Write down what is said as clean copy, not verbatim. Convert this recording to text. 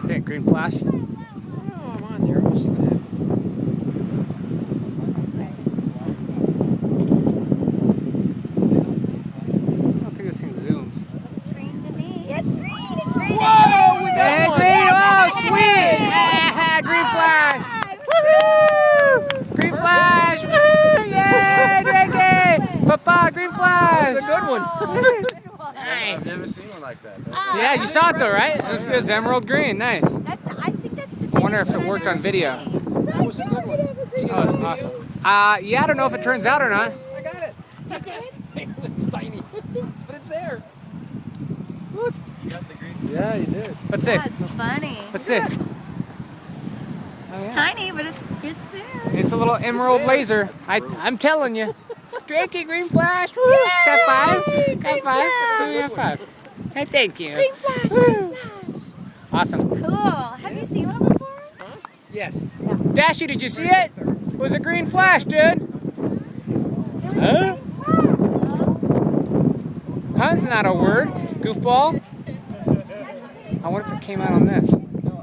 you think? Green flash? Oh, I'm on there. We'll see what happens. I don't think this thing zooms. It's green to me. It's green. It's green. Whoa, we got Hey, one. green! Oh, sweet! Ah, green flash! Woohoo! Green flash! Woo! Yay! Drink it! Papa, green flash! That's a good one. Nice. I've never seen one like that. Yeah, you saw it though, right? It was good. It's emerald green. Nice. I think that's the I wonder if it worked on video. That was a good one. Oh, it's awesome. Yeah, I don't know if it turns out or not. I got it. You did? It's tiny, but it's there. You got the green. Yeah, you did. Let's see. That's funny. Let's see. It's tiny, but it's there. It's a little emerald laser. I'm telling you. Drink it, green flash. Woo! Got five. Got five. Got five. Hey, thank you. Green flash. Woo. Green flash. Awesome. Cool. Have you seen one before? Yes. Dashy, did you see it? It was a green flash, dude. Huh? Huh's not a word. Goofball. I wonder if it came out on this.